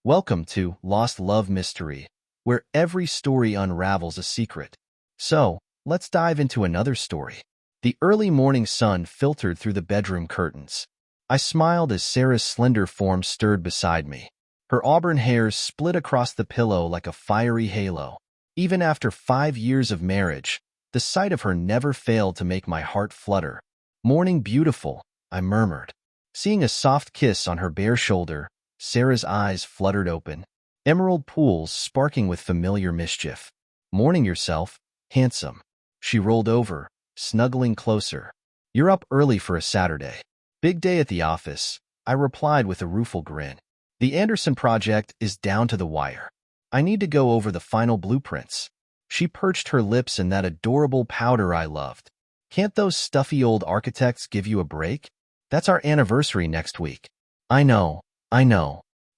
Welcome to Lost Love Mystery, where every story unravels a secret. So, let's dive into another story. The early morning sun filtered through the bedroom curtains. I smiled as Sarah's slender form stirred beside me. Her auburn hairs split across the pillow like a fiery halo. Even after 5 years of marriage, the sight of her never failed to make my heart flutter. "Morning, beautiful," I murmured. Seeing a soft kiss on her bare shoulder, Sarah's eyes fluttered open, emerald pools sparking with familiar mischief. "Morning yourself, handsome." She rolled over, snuggling closer. "You're up early for a Saturday." "Big day at the office," I replied with a rueful grin. "The Anderson project is down to the wire. I need to go over the final blueprints." She perched her lips in that adorable powder I loved. "Can't those stuffy old architects give you a break? That's our anniversary next week." I know.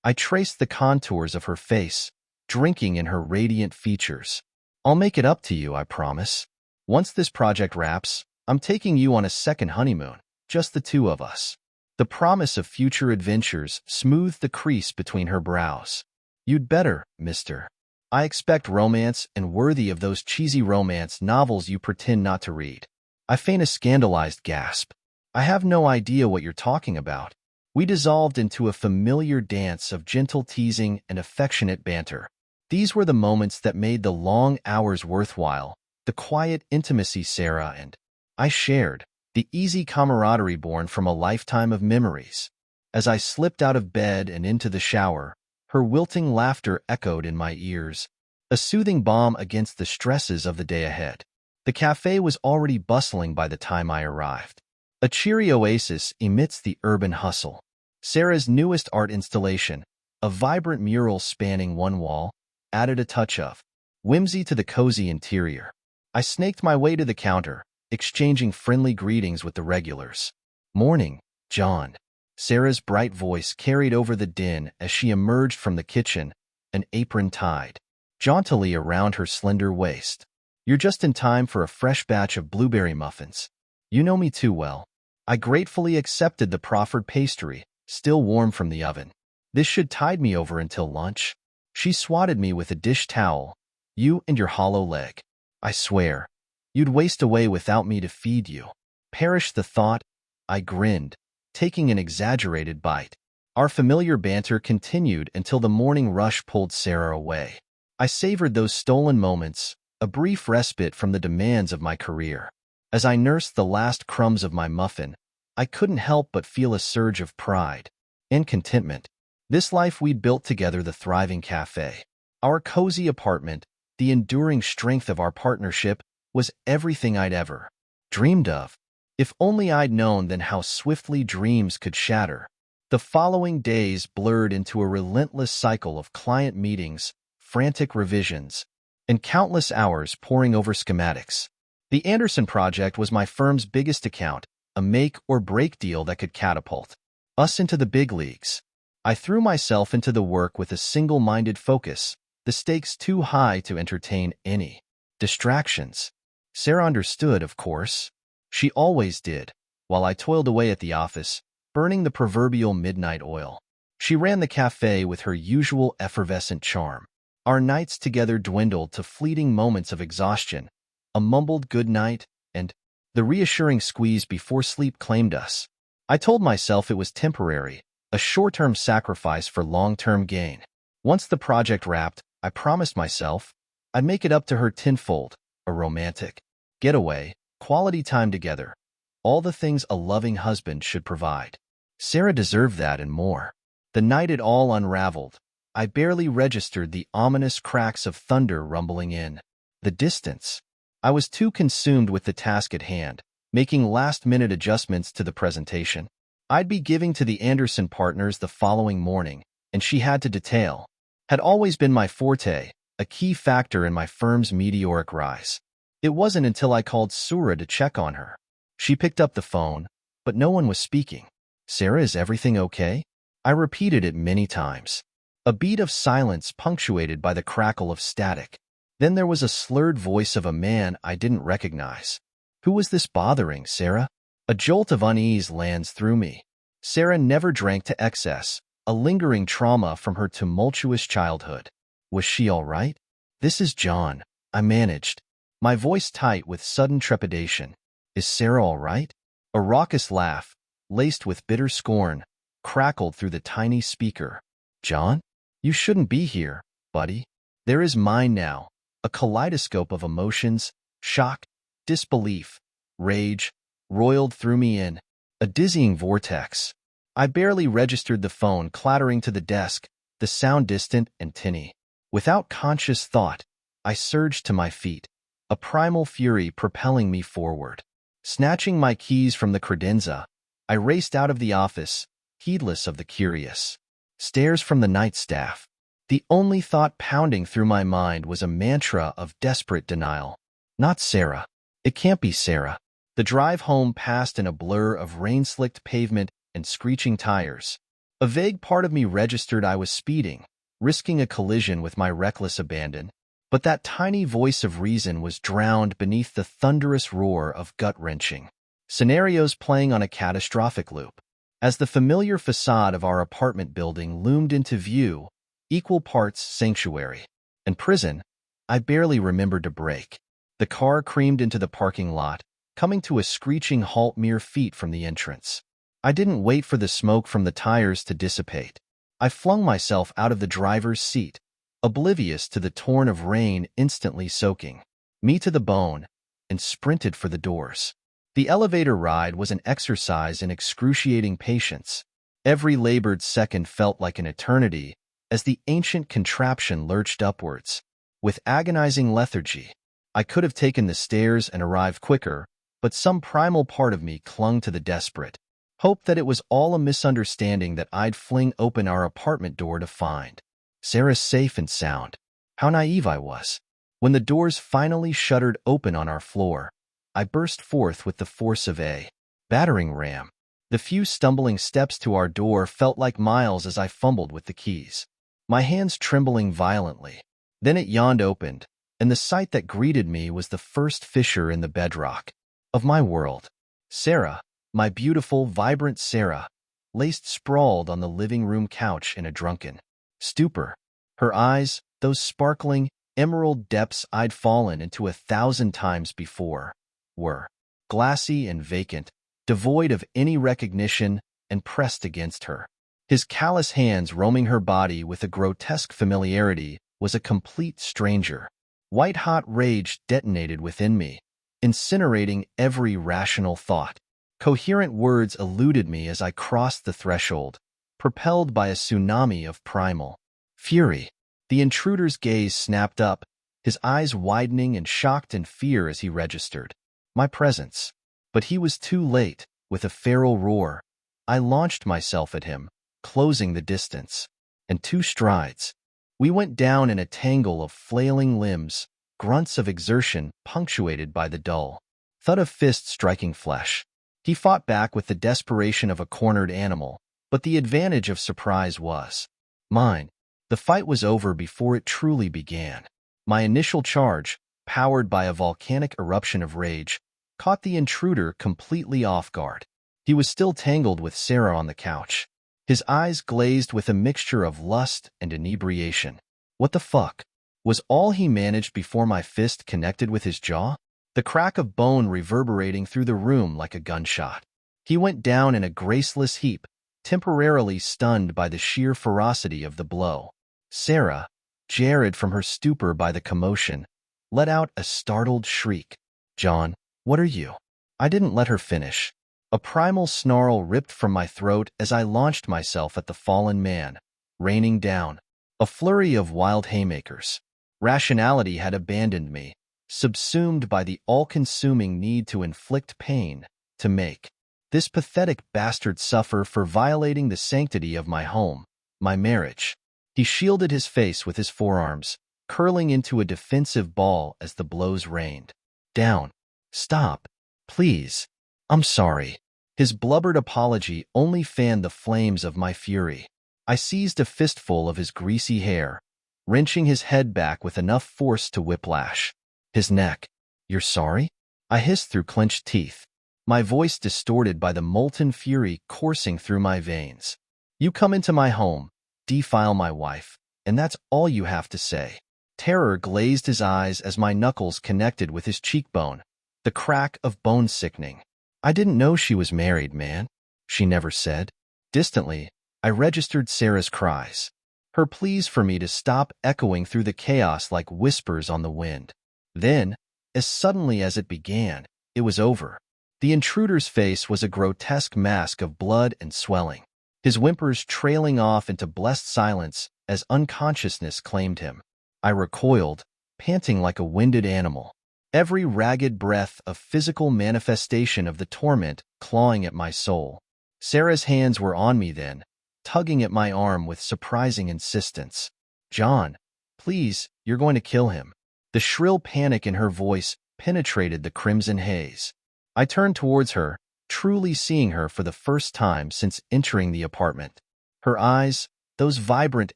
I traced the contours of her face, drinking in her radiant features. "I'll make it up to you, I promise. Once this project wraps, I'm taking you on a second honeymoon, just the two of us." The promise of future adventures smoothed the crease between her brows. "You'd better, mister. I expect romance and worthy of those cheesy romance novels you pretend not to read." I feign a scandalized gasp. "I have no idea what you're talking about." We dissolved into a familiar dance of gentle teasing and affectionate banter. These were the moments that made the long hours worthwhile, the quiet intimacy Sarah and I shared, the easy camaraderie born from a lifetime of memories. As I slipped out of bed and into the shower, her wilting laughter echoed in my ears, a soothing balm against the stresses of the day ahead. The cafe was already bustling by the time I arrived. A cheery oasis amidst the urban hustle. Sarah's newest art installation, a vibrant mural spanning one wall, added a touch of whimsy to the cozy interior. I snaked my way to the counter, exchanging friendly greetings with the regulars. "Morning, John." Sarah's bright voice carried over the din as she emerged from the kitchen, an apron tied jauntily around her slender waist. "You're just in time for a fresh batch of blueberry muffins. You know me too well." I gratefully accepted the proffered pastry, still warm from the oven. "This should tide me over until lunch." She swatted me with a dish towel. "You and your hollow leg. I swear, you'd waste away without me to feed you." "Perish the thought," I grinned, taking an exaggerated bite. Our familiar banter continued until the morning rush pulled Sarah away. I savored those stolen moments, a brief respite from the demands of my career. As I nursed the last crumbs of my muffin, I couldn't help but feel a surge of pride and contentment. This life we'd built together, the thriving cafe, our cozy apartment, the enduring strength of our partnership, was everything I'd ever dreamed of. If only I'd known then how swiftly dreams could shatter. The following days blurred into a relentless cycle of client meetings, frantic revisions, and countless hours poring over schematics. The Anderson project was my firm's biggest account, a make-or-break deal that could catapult us into the big leagues. I threw myself into the work with a single-minded focus, the stakes too high to entertain any distractions. Sarah understood, of course. She always did, while I toiled away at the office, burning the proverbial midnight oil. She ran the cafe with her usual effervescent charm. Our nights together dwindled to fleeting moments of exhaustion, a mumbled good night, and the reassuring squeeze before sleep claimed us. I told myself it was temporary, a short-term sacrifice for long-term gain. Once the project wrapped, I promised myself I'd make it up to her tenfold, a romantic getaway, quality time together, all the things a loving husband should provide. Sarah deserved that and more. The night it all unraveled, I barely registered the ominous cracks of thunder rumbling in the distance. I was too consumed with the task at hand, making last-minute adjustments to the presentation I'd be giving to the Anderson partners the following morning, and she had to detail. Had always been my forte, a key factor in my firm's meteoric rise. It wasn't until I called Sura to check on her. She picked up the phone, but no one was speaking. "Sarah, is everything okay?" I repeated it many times. A beat of silence punctuated by the crackle of static. Then there was a slurred voice of a man I didn't recognize. "Who was this bothering, Sarah?" A jolt of unease lands through me. Sarah never drank to excess, a lingering trauma from her tumultuous childhood. Was she all right? "This is John," I managed, my voice tight with sudden trepidation. "Is Sarah all right?" A raucous laugh, laced with bitter scorn, crackled through the tiny speaker. "John? You shouldn't be here, buddy." There is mine now, a kaleidoscope of emotions, shock, disbelief, rage, roiled through me in a dizzying vortex. I barely registered the phone clattering to the desk, the sound distant and tinny. Without conscious thought, I surged to my feet, a primal fury propelling me forward. Snatching my keys from the credenza, I raced out of the office, heedless of the curious stares from the night staff. The only thought pounding through my mind was a mantra of desperate denial. Not Sarah. It can't be Sarah. The drive home passed in a blur of rain-slicked pavement and screeching tires. A vague part of me registered I was speeding, risking a collision with my reckless abandon. But that tiny voice of reason was drowned beneath the thunderous roar of gut-wrenching scenarios playing on a catastrophic loop. As the familiar facade of our apartment building loomed into view, equal parts sanctuary and prison, I barely remembered to brake. The car creamed into the parking lot, coming to a screeching halt mere feet from the entrance. I didn't wait for the smoke from the tires to dissipate. I flung myself out of the driver's seat, oblivious to the torrent of rain instantly soaking me to the bone, and sprinted for the doors. The elevator ride was an exercise in excruciating patience. Every labored second felt like an eternity as the ancient contraption lurched upwards. With agonizing lethargy, I could have taken the stairs and arrived quicker, but some primal part of me clung to the desperate hope that it was all a misunderstanding that I'd fling open our apartment door to find Sarah safe and sound. How naive I was. When the doors finally shuttered open on our floor, I burst forth with the force of a battering ram. The few stumbling steps to our door felt like miles as I fumbled with the keys, my hands trembling violently. Then it yawned opened, and the sight that greeted me was the first fissure in the bedrock of my world. Sarah, my beautiful, vibrant Sarah, laced sprawled on the living room couch in a drunken stupor. Her eyes, those sparkling, emerald depths I'd fallen into 1,000 times before, were glassy and vacant, devoid of any recognition, and pressed against her. His callous hands roaming her body with a grotesque familiarity was a complete stranger. White-hot rage detonated within me, incinerating every rational thought. Coherent words eluded me as I crossed the threshold, propelled by a tsunami of primal fury. The intruder's gaze snapped up, his eyes widening and shocked in fear as he registered my presence. But he was too late. With a feral roar, I launched myself at him, closing the distance. In 2 strides, we went down in a tangle of flailing limbs, grunts of exertion punctuated by the dull thud of fists striking flesh. He fought back with the desperation of a cornered animal, but the advantage of surprise was mine. The fight was over before it truly began. My initial charge, powered by a volcanic eruption of rage, caught the intruder completely off guard. He was still tangled with Sarah on the couch, his eyes glazed with a mixture of lust and inebriation. What the fuck? Was all he managed before my fist connected with his jaw? The crack of bone reverberating through the room like a gunshot. He went down in a graceless heap, temporarily stunned by the sheer ferocity of the blow. Sarah, jarred from her stupor by the commotion, let out a startled shriek. "John, what are you?" I didn't let her finish. A primal snarl ripped from my throat as I launched myself at the fallen man, raining down a flurry of wild haymakers. Rationality had abandoned me, subsumed by the all-consuming need to inflict pain, to make this pathetic bastard suffer for violating the sanctity of my home, my marriage. He shielded his face with his forearms, curling into a defensive ball as the blows rained down. "Stop, please. I'm sorry." His blubbered apology only fanned the flames of my fury. I seized a fistful of his greasy hair, wrenching his head back with enough force to whiplash his neck. "You're sorry?" I hissed through clenched teeth, my voice distorted by the molten fury coursing through my veins. You come into my home, defile my wife, and that's all you have to say. Terror glazed his eyes as my knuckles connected with his cheekbone, the crack of bone sickening. I didn't know she was married, man, she never said. Distantly, I registered Sarah's cries. Her pleas for me to stop echoing through the chaos like whispers on the wind. Then, as suddenly as it began, it was over. The intruder's face was a grotesque mask of blood and swelling, his whimpers trailing off into blessed silence as unconsciousness claimed him. I recoiled, panting like a winded animal, every ragged breath a physical manifestation of the torment clawing at my soul. Sarah's hands were on me then, tugging at my arm with surprising insistence. John, please, you're going to kill him. The shrill panic in her voice penetrated the crimson haze. I turned towards her, truly seeing her for the first time since entering the apartment. Her eyes, those vibrant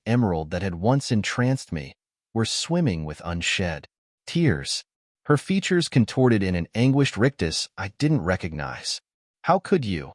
emerald that had once entranced me, were swimming with unshed tears. Her features contorted in an anguished rictus I didn't recognize. How could you?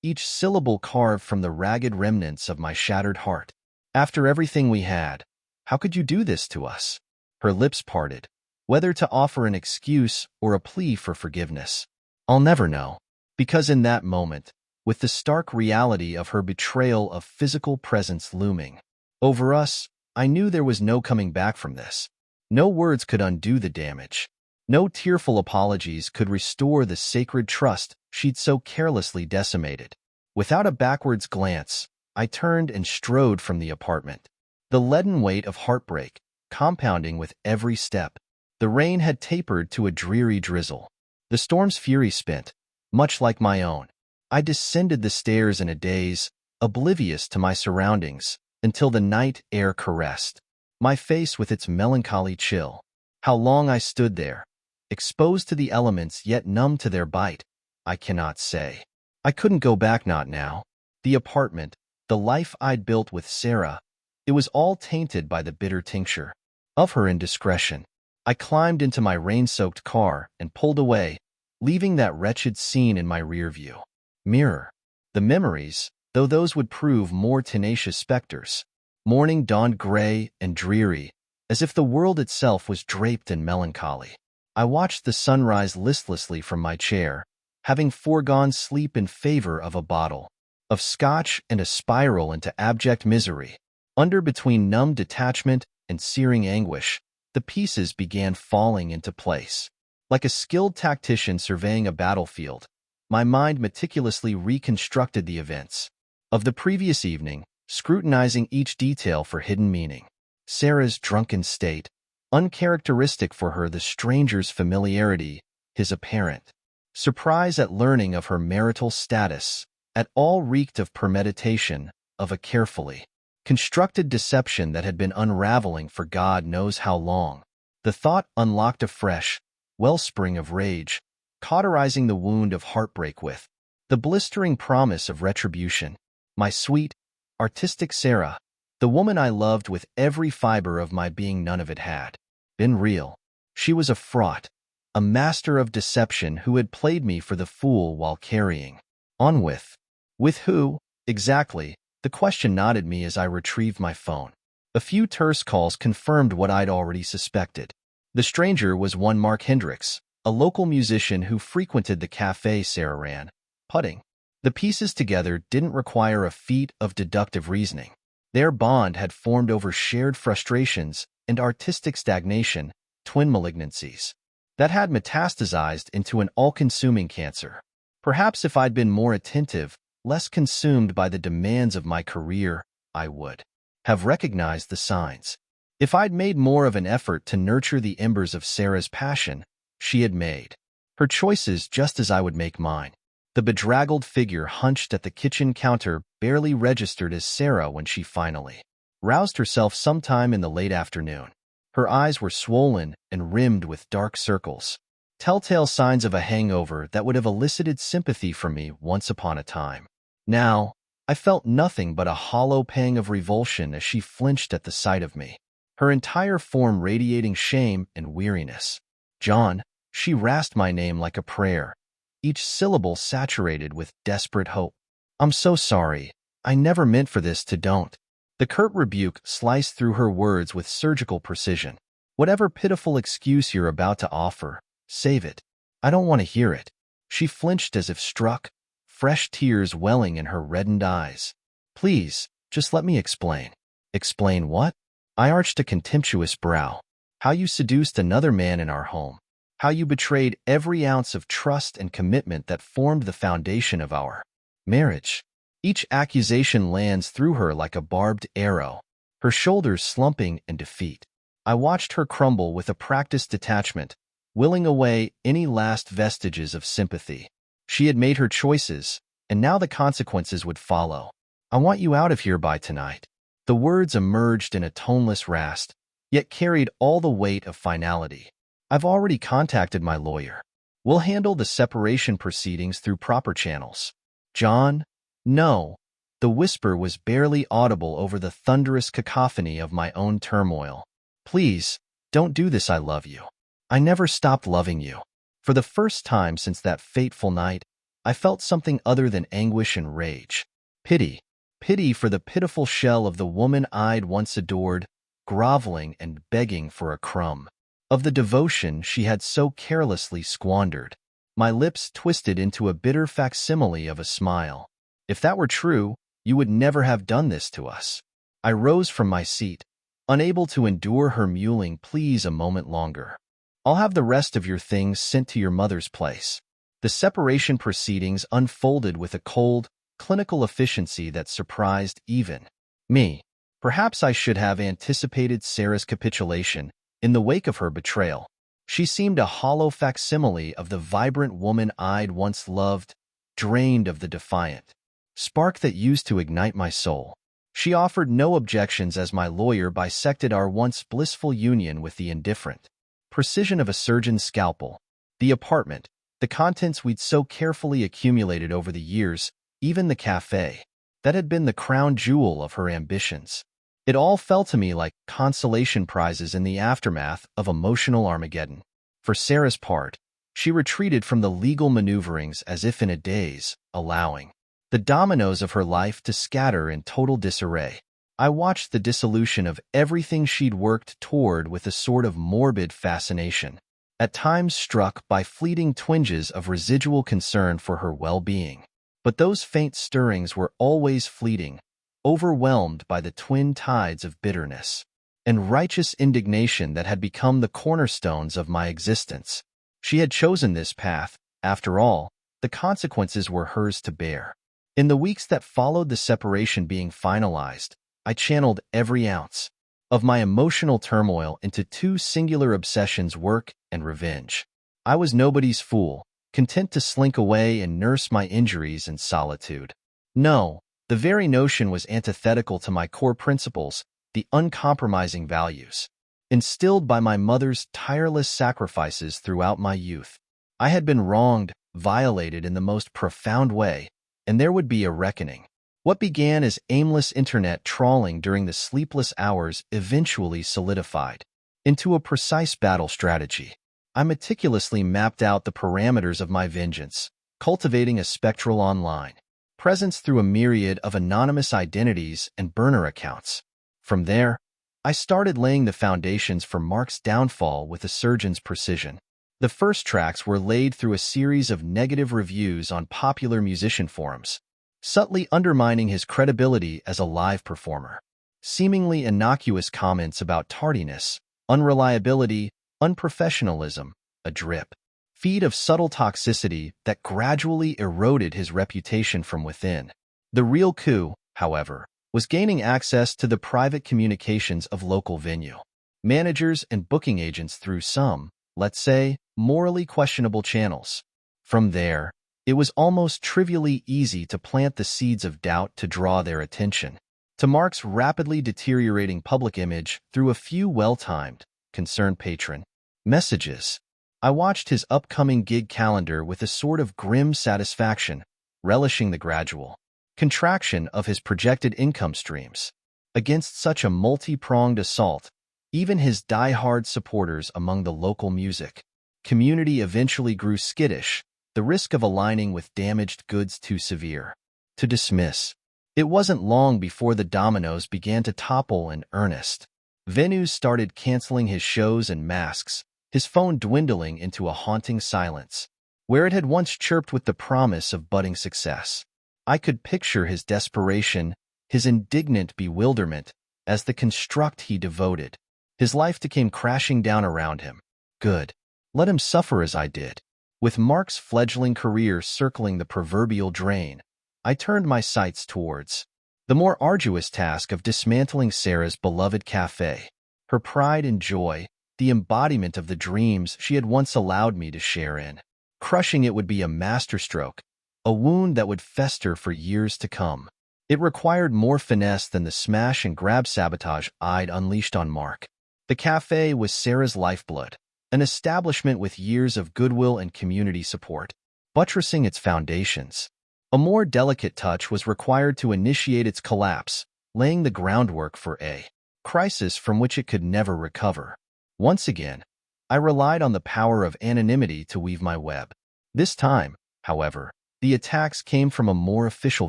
Each syllable carved from the ragged remnants of my shattered heart. After everything we had, how could you do this to us? Her lips parted, whether to offer an excuse or a plea for forgiveness. I'll never know, because in that moment, with the stark reality of her betrayal of physical presence looming over us, I knew there was no coming back from this. No words could undo the damage. No tearful apologies could restore the sacred trust she'd so carelessly decimated. Without a backwards glance, I turned and strode from the apartment. The leaden weight of heartbreak, compounding with every step. The rain had tapered to a dreary drizzle. The storm's fury spent, much like my own. I descended the stairs in a daze, oblivious to my surroundings, until the night air caressed my face with its melancholy chill. How long I stood there, exposed to the elements yet numb to their bite, I cannot say. I couldn't go back, not now. The apartment, the life I'd built with Sarah, it was all tainted by the bitter tincture of her indiscretion. I climbed into my rain-soaked car and pulled away, leaving that wretched scene in my rearview mirror. The memories, though those would prove more tenacious specters. Morning dawned gray and dreary, as if the world itself was draped in melancholy. I watched the sunrise listlessly from my chair, having foregone sleep in favor of a bottle of scotch and a spiral into abject misery. Between numb detachment and searing anguish, the pieces began falling into place. Like a skilled tactician surveying a battlefield, my mind meticulously reconstructed the events of the previous evening, scrutinizing each detail for hidden meaning. Sarah's drunken state, uncharacteristic for her, the stranger's familiarity, his apparent surprise at learning of her marital status, at all reeked of premeditation, of a carefully constructed deception that had been unraveling for God knows how long. The thought unlocked a fresh wellspring of rage, cauterizing the wound of heartbreak with the blistering promise of retribution. My sweet, artistic Sarah, the woman I loved with every fiber of my being, none of it had been real. She was a fraught, a master of deception who had played me for the fool while carrying on with who, exactly? The question nodded me as I retrieved my phone. A few terse calls confirmed what I'd already suspected. The stranger was one Mark Hendricks, a local musician who frequented the cafe Sarah ran, putting the pieces together didn't require a feat of deductive reasoning. Their bond had formed over shared frustrations and artistic stagnation, twin malignancies that had metastasized into an all-consuming cancer. Perhaps if I'd been more attentive, less consumed by the demands of my career, I would have recognized the signs. If I'd made more of an effort to nurture the embers of Sarah's passion, she had made her choices just as I would make mine. The bedraggled figure hunched at the kitchen counter barely registered as Sarah when she finally roused herself sometime in the late afternoon. Her eyes were swollen and rimmed with dark circles, telltale signs of a hangover that would have elicited sympathy from me once upon a time. Now, I felt nothing but a hollow pang of revulsion as she flinched at the sight of me, her entire form radiating shame and weariness. John, she rasped my name like a prayer, each syllable saturated with desperate hope. I'm so sorry. I never meant for this to don't. The curt rebuke sliced through her words with surgical precision. Whatever pitiful excuse you're about to offer, save it. I don't want to hear it. She flinched as if struck, fresh tears welling in her reddened eyes. Please, just let me explain. Explain what? I arched a contemptuous brow. How you seduced another man in our home. How you betrayed every ounce of trust and commitment that formed the foundation of our marriage. Each accusation lands through her like a barbed arrow, her shoulders slumping in defeat. I watched her crumble with a practiced detachment, willing away any last vestiges of sympathy. She had made her choices, and now the consequences would follow. I want you out of here by tonight. The words emerged in a toneless rasp, yet carried all the weight of finality. I've already contacted my lawyer. We'll handle the separation proceedings through proper channels. John? No. The whisper was barely audible over the thunderous cacophony of my own turmoil. Please, don't do this, I love you. I never stopped loving you. For the first time since that fateful night, I felt something other than anguish and rage. Pity. Pity for the pitiful shell of the woman I'd once adored, groveling and begging for a crumb of the devotion she had so carelessly squandered. My lips twisted into a bitter facsimile of a smile. If that were true, you would never have done this to us. I rose from my seat, unable to endure her mewling pleas a moment longer. I'll have the rest of your things sent to your mother's place. The separation proceedings unfolded with a cold, clinical efficiency that surprised even me. Perhaps I should have anticipated Sarah's capitulation in the wake of her betrayal. She seemed a hollow facsimile of the vibrant woman I'd once loved, drained of the defiant spark that used to ignite my soul. She offered no objections as my lawyer bisected our once blissful union with the indifferent precision of a surgeon's scalpel. The apartment, the contents we'd so carefully accumulated over the years, even the cafe, that had been the crown jewel of her ambitions. It all fell to me like consolation prizes in the aftermath of emotional Armageddon. For Sarah's part, she retreated from the legal maneuverings as if in a daze, allowing the dominoes of her life to scatter in total disarray. I watched the dissolution of everything she'd worked toward with a sort of morbid fascination, at times struck by fleeting twinges of residual concern for her well-being. But those faint stirrings were always fleeting, overwhelmed by the twin tides of bitterness and righteous indignation that had become the cornerstones of my existence. She had chosen this path. After all, the consequences were hers to bear. In the weeks that followed the separation being finalized, I channeled every ounce of my emotional turmoil into two singular obsessions: work and revenge. I was nobody's fool, content to slink away and nurse my injuries in solitude. No, the very notion was antithetical to my core principles, the uncompromising values instilled by my mother's tireless sacrifices throughout my youth. I had been wronged, violated in the most profound way, and there would be a reckoning. What began as aimless internet trawling during the sleepless hours eventually solidified into a precise battle strategy. I meticulously mapped out the parameters of my vengeance, cultivating a spectral online presence through a myriad of anonymous identities and burner accounts. From there, I started laying the foundations for Mark's downfall with a surgeon's precision. The first tracks were laid through a series of negative reviews on popular musician forums, subtly undermining his credibility as a live performer. Seemingly innocuous comments about tardiness, unreliability, unprofessionalism, a drip feed of subtle toxicity that gradually eroded his reputation from within. The real coup, however, was gaining access to the private communications of local venue managers and booking agents through some, let's say, morally questionable channels. From there, it was almost trivially easy to plant the seeds of doubt to draw their attention to Mark's rapidly deteriorating public image through a few well-timed, concerned patron messages. I watched his upcoming gig calendar with a sort of grim satisfaction, relishing the gradual contraction of his projected income streams. Against such a multi-pronged assault, even his die-hard supporters among the local music community eventually grew skittish, the risk of aligning with damaged goods too severe to dismiss. It wasn't long before the dominoes began to topple in earnest. Venues started canceling his shows and masks, his phone dwindling into a haunting silence. Where it had once chirped with the promise of budding success, I could picture his desperation, his indignant bewilderment, as the construct he devoted. His life came crashing down around him. Good. Let him suffer as I did. With Mark's fledgling career circling the proverbial drain, I turned my sights towards the more arduous task of dismantling Sarah's beloved cafe. Her pride and joy, the embodiment of the dreams she had once allowed me to share in. Crushing it would be a masterstroke, a wound that would fester for years to come. It required more finesse than the smash-and-grab sabotage I'd unleashed on Mark. The cafe was Sarah's lifeblood, an establishment with years of goodwill and community support, buttressing its foundations. A more delicate touch was required to initiate its collapse, laying the groundwork for a crisis from which it could never recover. Once again, I relied on the power of anonymity to weave my web. This time, however, the attacks came from a more official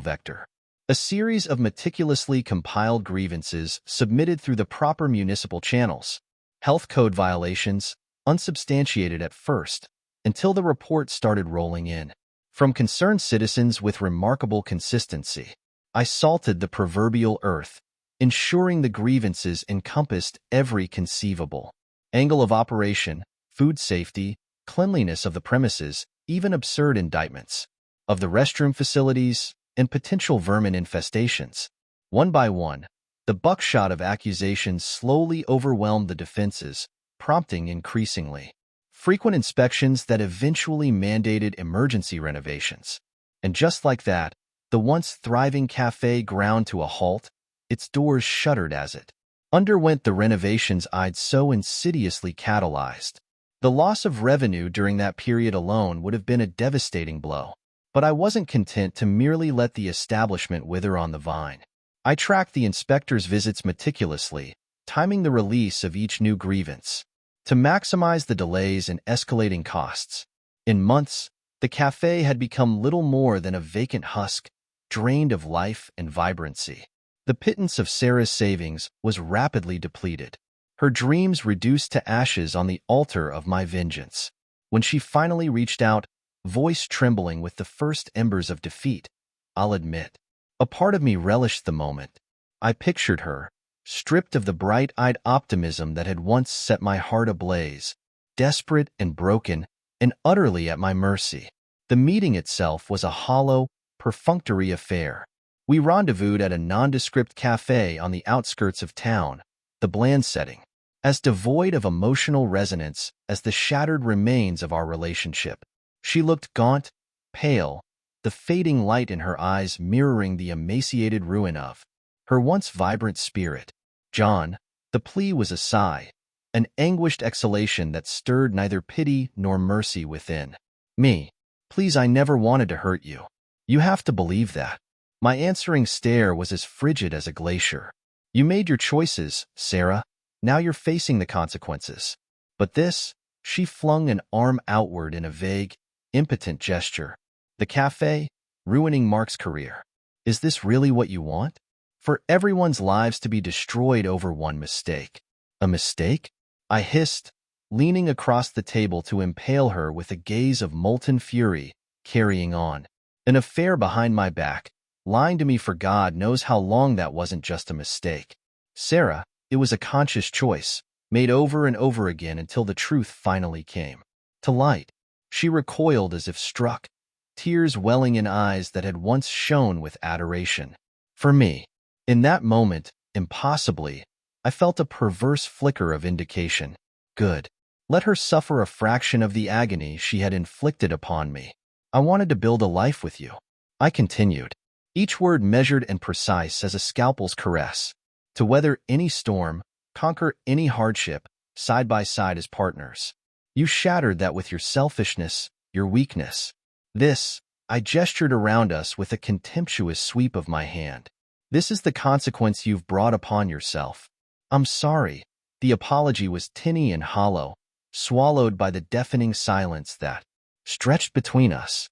vector. A series of meticulously compiled grievances submitted through the proper municipal channels. Health code violations, unsubstantiated at first, until the reports started rolling in. From concerned citizens with remarkable consistency, I salted the proverbial earth, ensuring the grievances encompassed every conceivable angle of operation, food safety, cleanliness of the premises, even absurd indictments of the restroom facilities, and potential vermin infestations. One by one, the buckshot of accusations slowly overwhelmed the defenses, prompting increasingly frequent inspections that eventually mandated emergency renovations. And just like that, the once thriving cafe ground to a halt, its doors shuttered as it underwent the renovations I'd so insidiously catalyzed. The loss of revenue during that period alone would have been a devastating blow. But I wasn't content to merely let the establishment wither on the vine. I tracked the inspectors' visits meticulously, timing the release of each new grievance to maximize the delays and escalating costs. In months, the cafe had become little more than a vacant husk, drained of life and vibrancy. The pittance of Sarah's savings was rapidly depleted, her dreams reduced to ashes on the altar of my vengeance. When she finally reached out, voice trembling with the first embers of defeat, I'll admit, a part of me relished the moment. I pictured her, stripped of the bright-eyed optimism that had once set my heart ablaze, desperate and broken, and utterly at my mercy. The meeting itself was a hollow, perfunctory affair. We rendezvoused at a nondescript cafe on the outskirts of town, the bland setting, as devoid of emotional resonance as the shattered remains of our relationship. She looked gaunt, pale, the fading light in her eyes mirroring the emaciated ruin of her once vibrant spirit. John, the plea was a sigh, an anguished exhalation that stirred neither pity nor mercy within me. Please, I never wanted to hurt you. You have to believe that. My answering stare was as frigid as a glacier. You made your choices, Sarah. Now you're facing the consequences. But this, she flung an arm outward in a vague, impotent gesture. The cafe, ruining Mark's career. Is this really what you want? For everyone's lives to be destroyed over one mistake. A mistake? I hissed, leaning across the table to impale her with a gaze of molten fury, carrying on. An affair behind my back, lying to me for God knows how long that wasn't just a mistake. Sarah, it was a conscious choice, made over and over again until the truth finally came to light. She recoiled as if struck, tears welling in eyes that had once shone with adoration. For me, in that moment, impossibly, I felt a perverse flicker of indication. Good. Let her suffer a fraction of the agony she had inflicted upon me. I wanted to build a life with you. I continued, each word measured and precise as a scalpel's caress, to weather any storm, conquer any hardship, side by side as partners. You shattered that with your selfishness, your weakness. This, I gestured around us with a contemptuous sweep of my hand. This is the consequence you've brought upon yourself. I'm sorry. The apology was tinny and hollow, swallowed by the deafening silence that stretched between us.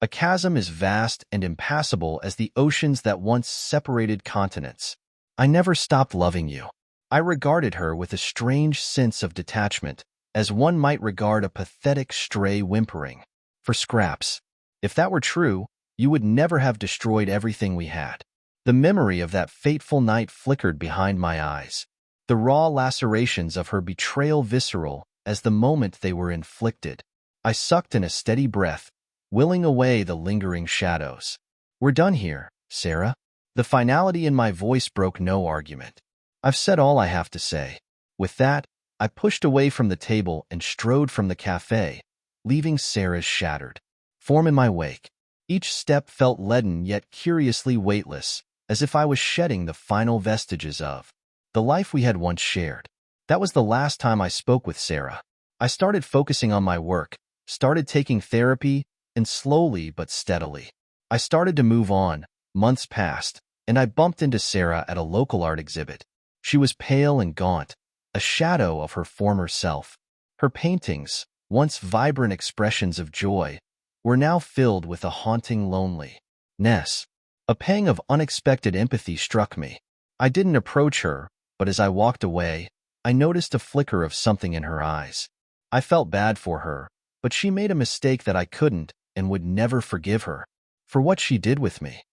A chasm is vast and impassable as the oceans that once separated continents. I never stopped loving you. I regarded her with a strange sense of detachment, as one might regard a pathetic stray whimpering for scraps. If that were true, you would never have destroyed everything we had. The memory of that fateful night flickered behind my eyes, the raw lacerations of her betrayal visceral as the moment they were inflicted. I sucked in a steady breath, willing away the lingering shadows. We're done here, Sarah. The finality in my voice broke no argument. I've said all I have to say. With that, I pushed away from the table and strode from the cafe, leaving Sarah's shattered form in my wake. Each step felt leaden yet curiously weightless, as if I was shedding the final vestiges of the life we had once shared. That was the last time I spoke with Sarah. I started focusing on my work, started taking therapy, and slowly but steadily, I started to move on. Months passed, and I bumped into Sarah at a local art exhibit. She was pale and gaunt, a shadow of her former self. Her paintings, once vibrant expressions of joy, were now filled with a haunting loneliness. A pang of unexpected empathy struck me. I didn't approach her, but as I walked away, I noticed a flicker of something in her eyes. I felt bad for her, but she made a mistake that I couldn't and would never forgive her for what she did with me.